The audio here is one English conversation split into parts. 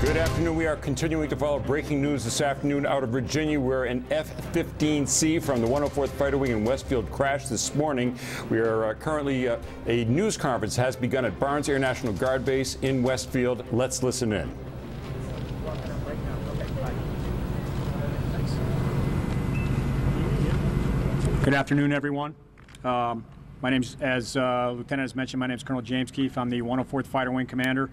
Good afternoon. We are continuing to follow breaking news this afternoon out of Virginia, where an F-15C from the 104th Fighter Wing in Westfield crashed this morning. We are currently, a news conference has begun at Barnes Air National Guard Base in Westfield. Let's listen in. Good afternoon, everyone. My name's, as Lieutenant has mentioned, my name is Colonel James Keefe. I'm the 104th Fighter Wing Commander.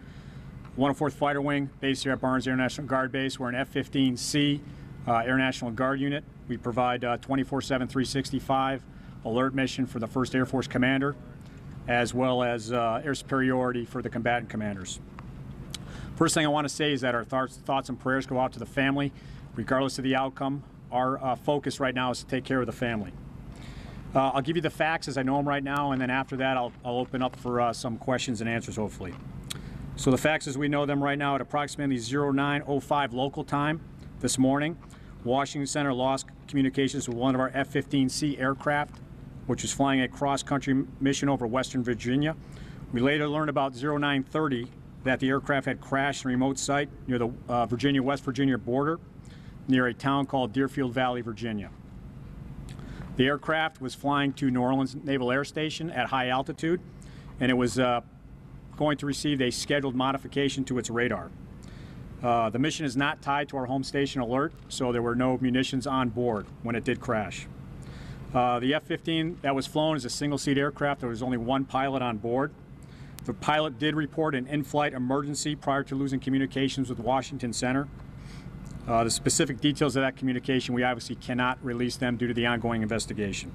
104th Fighter Wing, based here at Barnes Air National Guard Base. We're an F-15C Air National Guard unit. We provide 24/7, 365 alert mission for the 1st Air Force Commander, as well as air superiority for the combatant commanders. First thing I want to say is that our thoughts and prayers go out to the family, regardless of the outcome. Our focus right now is to take care of the family. I'll give you the facts as I know them right now, and then after that I'll open up for some questions and answers, hopefully. So the facts as we know them right now, at approximately 09:05 local time this morning, Washington Center lost communications with one of our F-15C aircraft, which was flying a cross-country mission over Western Virginia. We later learned about 09:30 that the aircraft had crashed in a remote site near the West Virginia border, near a town called Deerfield Valley, Virginia. The aircraft was flying to New Orleans Naval Air Station at high altitude, and it was going to receive a scheduled modification to its radar. The mission is not tied to our home station alert, so there were no munitions on board when it did crash. The F-15 that was flown is a single-seat aircraft. There was only one pilot on board. The pilot did report an in-flight emergency prior to losing communications with Washington Center. The specific details of that communication, we obviously cannot release them due to the ongoing investigation.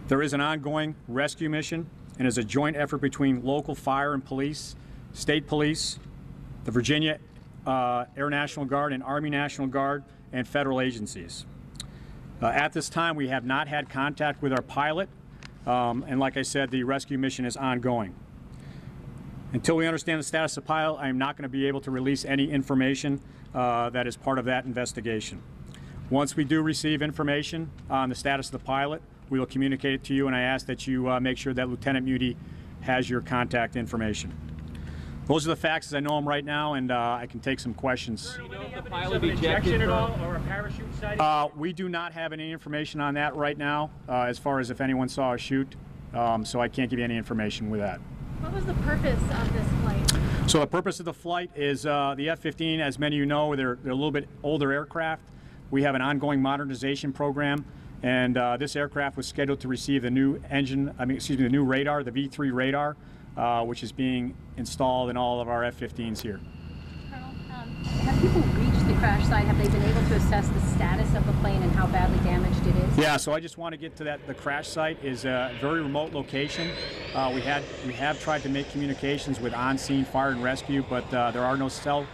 There is an ongoing rescue mission, and is a joint effort between local fire and police, state police, the Virginia Air National Guard and Army National Guard, and federal agencies. At this time, we have not had contact with our pilot, and like I said, the rescue mission is ongoing. Until we understand the status of the pilot, I am not going to be able to release any information that is part of that investigation. Once we do receive information on the status of the pilot, we will communicate it to you, and I ask that you make sure that Lieutenant Muty has your contact information. Those are the facts as I know them right now, and I can take some questions. Do you know if the pilot ejected at all, or a parachute sighting? We do not have any information on that right now, as far as if anyone saw a chute, so I can't give you any information with that. What was the purpose of this flight? So the purpose of the flight is the F-15, as many of you know, they're a little bit older aircraft. We have an ongoing modernization program, and this aircraft was scheduled to receive the new the new radar, the V3 radar, which is being installed in all of our F-15s here. Colonel, have people reached the crash site? Have they been able to assess the status of the plane and how badly damaged it is? Yeah, so I just want to get to that. The crash site is a very remote location. We have tried to make communications with on-scene fire and rescue, but there are no cell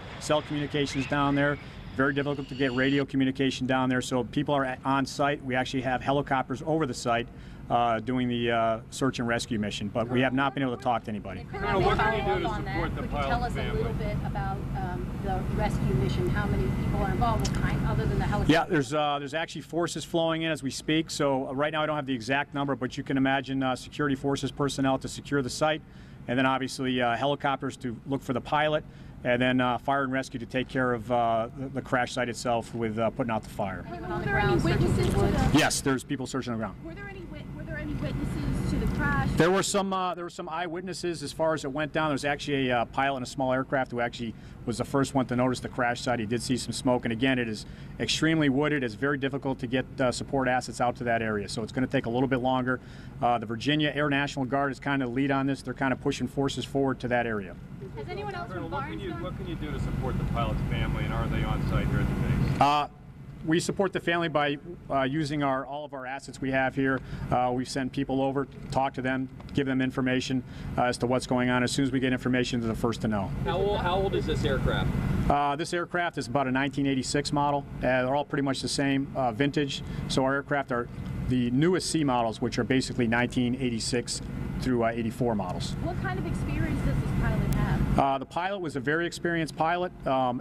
communications down there. Very difficult to get radio communication down there, so people are on site. We actually have helicopters over the site doing the search and rescue mission, but we have not been able to talk to anybody. Colonel, what can you do to support the pilot's family? Could you tell us a little bit about the rescue mission? How many people are involved? What kind, other than the helicopter? Yeah, there's actually forces flowing in as we speak. So right now I don't have the exact number, but you can imagine security forces personnel to secure the site, and then obviously helicopters to look for the pilot, and then fire and rescue to take care of the crash site itself with putting out the fire. On the ground, witnesses to the... Yes, there's people searching on the ground. Were there any witnesses to the crash? There were some eyewitnesses as far as it went down. There was actually a pilot in a small aircraft who actually was the first one to notice the crash site. He did see some smoke, and again, it is extremely wooded. It's very difficult to get support assets out to that area, so it's going to take a little bit longer. The Virginia Air National Guard is kind of the lead on this. They're kind of pushing forces forward to that area. Has anyone else Colonel, from Barnes what can you do to support the pilot's family, and are they on site here at the base? We support the family by using all of our assets we have here. We send people over, talk to them, give them information as to what's going on. As soon as we get information, they're the first to know. How old is this aircraft? This aircraft is about a 1986 model. They're all pretty much the same vintage. So our aircraft are the newest C models, which are basically 1986 through 84 models. What kind of experience does this pilot have? The pilot was a very experienced pilot,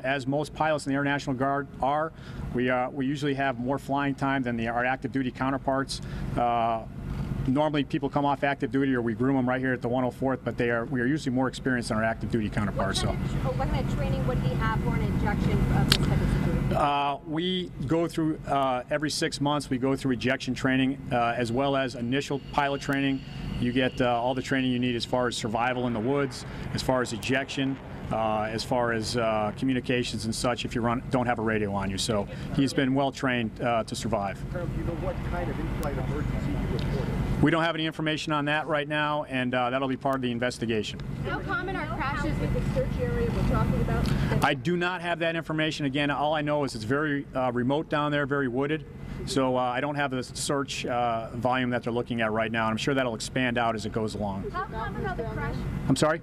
as most pilots in the Air National Guard are. We usually have more flying time than our active duty counterparts. normally people come off active duty or we groom them right here at the 104th, but we are usually more experienced than our active duty counterparts. What kind of training would he have for an injection of this type of security? We go through every 6 months. We go through ejection training as well as initial pilot training. You get all the training you need as far as survival in the woods, as far as ejection, as far as communications and such if you don't have a radio on you. So he's been well trained to survive. Colonel, do you know what kind of in-flight emergency you reported? We don't have any information on that right now, and that'll be part of the investigation. How common are crashes with the search area we're talking about? I do not have that information. Again, all I know is it's very remote down there, very wooded. So I don't have the search volume that they're looking at right now, and I'm sure that'll expand out as it goes along. How common are the crashes? I'm sorry?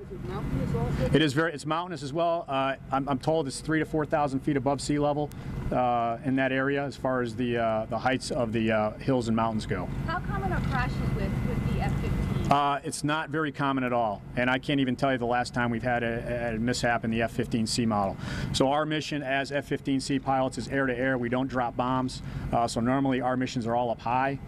It's mountainous as well. I'm told it's 3,000 to 4,000 feet above sea level in that area as far as the heights of the hills and mountains go. How common are crashes with the F-15? It's not very common at all, and I can't even tell you the last time we've had a mishap in the F-15C model. So our mission as F-15C pilots is air-to-air. We don't drop bombs, so normally our missions are all up high.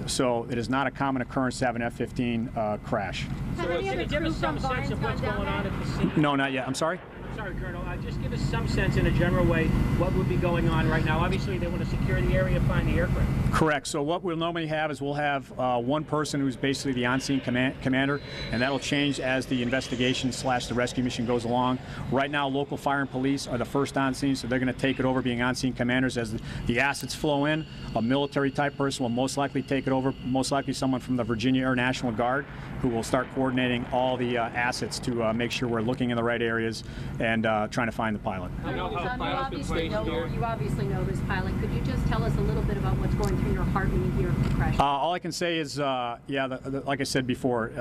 So it is not a common occurrence to have an F-15 crash. Have any other Give crew us some from sense of Barnes what's gone going down on there? at the scene. No, not yet. I'm sorry? Sorry, Colonel. Just give us some sense in a general way what would be going on right now. Obviously, they want to secure the area, find the aircraft. Correct. So what we'll normally have is we'll have one person who's basically the on-scene commander, and that'll change as the investigation / the rescue mission goes along. Right now, local fire and police are the first on scene, so they're going to take it over being on-scene commanders as the assets flow in. A military-type person will most likely take it over, most likely someone from the Virginia Air National Guard, who will start coordinating all the assets to make sure we're looking in the right areas and trying to find the pilot. You know how You pilots been placed here? you obviously know this pilot. Could you just tell us a little bit about what's going through your heart when you hear of the crash? All I can say is, like I said before,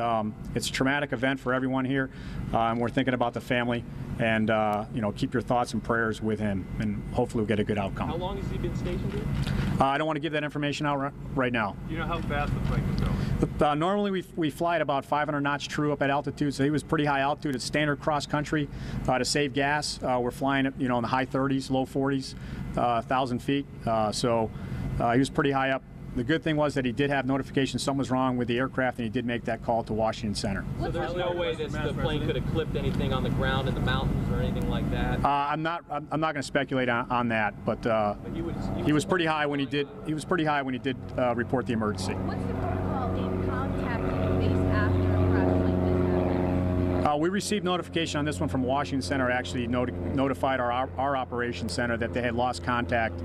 it's a traumatic event for everyone here, and we're thinking about the family. And keep your thoughts and prayers with him, and hopefully we'll get a good outcome. How long has he been stationed here? I don't want to give that information out right now. Do you know how fast the plane was going? Normally we fly at about 500 knots true up at altitude, so he was pretty high altitude. It's standard cross country to save gas. We're flying in the high 30s, low 40s, 1,000 feet. So he was pretty high up. The good thing was that he did have notification something was wrong with the aircraft, and he did make that call to Washington Center. So there's no way that the plane could have clipped anything on the ground in the mountains or anything like that? I'm not going to speculate on that, but he was pretty high when he did. He was pretty high when he did report the emergency. What's the protocol in contacting base after a crash like this happens? We received notification on this one from Washington Center. Actually notified our operations center that they had lost contact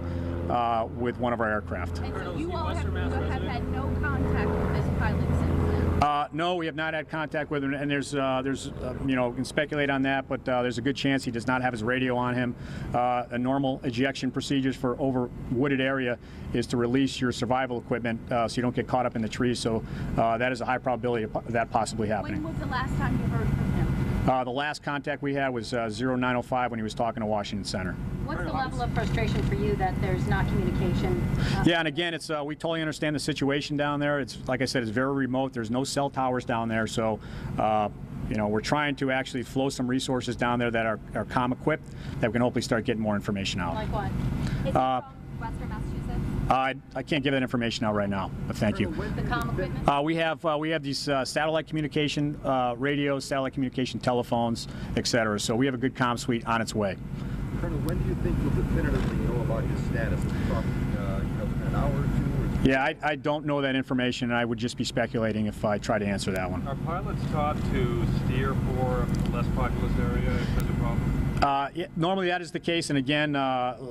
with one of our aircraft. And so you all have had no contact with this pilot since then? No, we have not had contact with him, and there's you can speculate on that, but there's a good chance he does not have his radio on him. A normal ejection procedures for over wooded area is to release your survival equipment so you don't get caught up in the trees. So that is a high probability of that possibly happening. When was the last time you heard from him? The last contact we had was 0905 when he was talking to Washington Center. What's the level of frustration for you that there's not communication? Yeah, and again, it's we totally understand the situation down there. It's like I said, it's very remote. There's no cell towers down there, so we're trying to actually flow some resources down there that are comm equipped that we can hopefully start getting more information out. Like what? Is it from Western Massachusetts? I can't give that information out right now, but thank you. The comm equipment? We have these satellite communication radios, satellite communication telephones, etc. So we have a good comm suite on its way. Colonel, when do you think you'll definitively know about his status? Is it probably an hour or two? Yeah, I don't know that information, and I would just be speculating if I try to answer that one. Are pilots taught to steer for a less populous area if there's a problem? Yeah, normally that is the case, and again,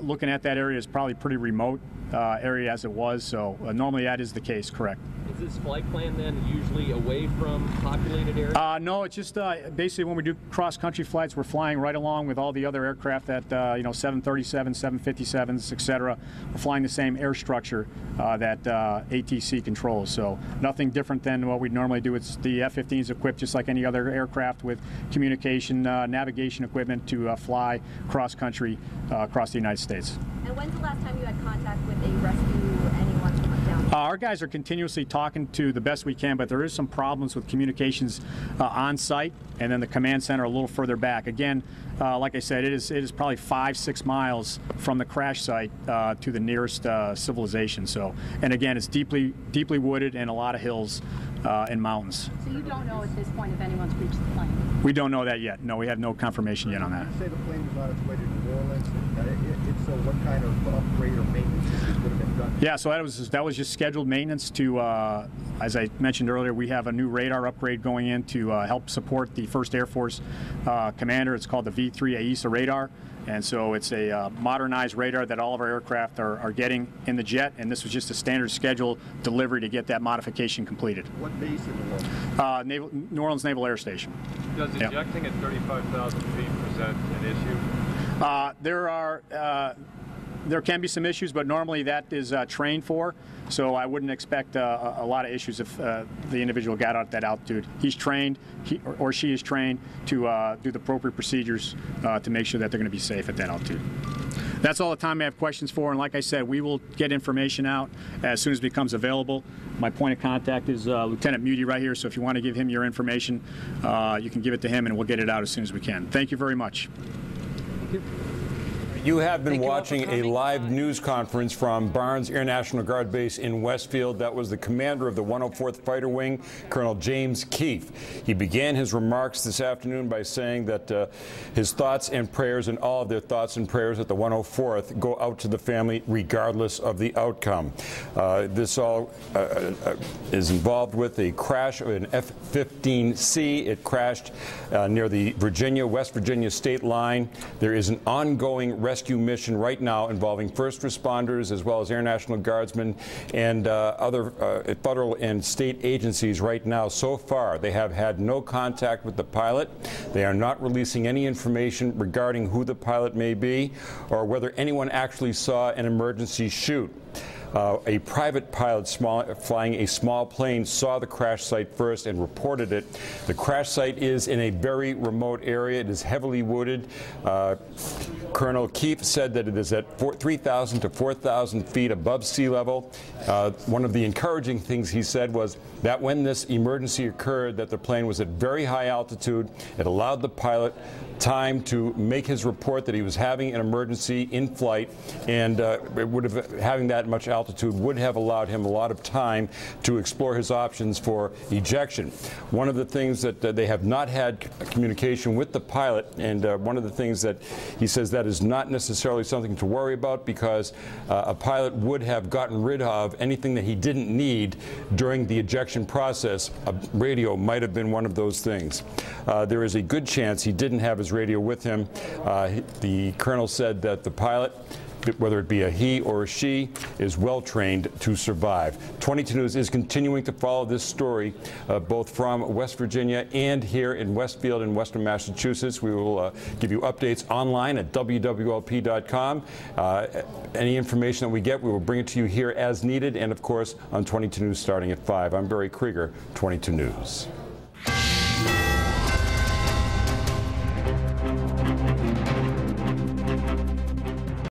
looking at that area is probably pretty remote area as it was, so normally that is the case, correct. Is this flight plan then usually away from populated areas? No, it's just basically when we do cross-country flights, we're flying right along with all the other aircraft that 737s, 757s, etc. We're flying the same air structure that ATC controls, so nothing different than what we normally do. It's the F-15 is equipped just like any other aircraft with communication, navigation equipment to fly cross-country across the United States. And when's the last time you had contact with a rescue or anyone from down Our guys are continuously talking to the best we can, but there is some problems with communications on site, and then the command center a little further back. Again, like I said, it is probably 5-6 miles from the crash site to the nearest civilization. So, and again, it's deeply wooded and a lot of hills and mountains. So you don't know at this point if anyone's reached the plane? We don't know that yet. No, we have no confirmation yet on that. You say the plane was on its way to New Orleans. If so, what kind of upgrade or maintenance would have been done? Yeah, so that was just scheduled maintenance to, as I mentioned earlier, we have a new radar upgrade going in to help support the 1st Air Force commander. It's called the V3 AESA radar. And so it's a modernized radar that all of our aircraft are getting in the jet, and this was just a standard schedule delivery to get that modification completed. What base in New Orleans? New Orleans Naval Air Station. Does ejecting at 35,000 feet present an issue? There can be some issues, but normally that is trained for, so I wouldn't expect a lot of issues if the individual got out at that altitude. He's trained, he or she is trained to do the appropriate procedures to make sure that they're going to be safe at that altitude. That's all the time I have questions for, and like I said, we will get information out as soon as it becomes available. My point of contact is Lieutenant Muty right here, so if you want to give him your information, you can give it to him, and we'll get it out as soon as we can. Thank you very much. Thank you. You have been watching a live news conference from Barnes Air National Guard Base in Westfield. That was the commander of the 104th Fighter Wing, Colonel James Keefe. He began his remarks this afternoon by saying that his thoughts and prayers, and all of their thoughts and prayers at the 104th, go out to the family regardless of the outcome. This all is involved with a crash of an F-15C. It crashed near the West Virginia state line. There is an ongoing rescue mission right now involving first responders as well as Air National Guardsmen and other federal and state agencies right now. So far, they have had no contact with the pilot. They are not releasing any information regarding who the pilot may be or whether anyone actually saw an emergency chute. A private pilot flying a small plane saw the crash site first and reported it. The crash site is in a very remote area. It is heavily wooded. Colonel Keefe said that it is at 3,000 to 4,000 feet above sea level. One of the encouraging things he said was that when this emergency occurred, that the plane was at very high altitude. It allowed the pilot time to make his report that he was having an emergency in flight, and having that much altitude would have allowed him a lot of time to explore his options for ejection. One of the things that they have not had communication with the pilot, and one of the things that he says that is not necessarily something to worry about, because a pilot would have gotten rid of anything that he didn't need during the ejection process. A radio might have been one of those things. There is a good chance he didn't have his radio with him. The colonel said that the pilot, whether it be a he or a she, is well trained to survive. 22 News is continuing to follow this story both from West Virginia and here in Westfield in Western Massachusetts. We will give you updates online at wwlp.com. Any information that we get, we will bring it to you here as needed, and of course on 22 News starting at 5. I'm Barry Krieger, 22 News.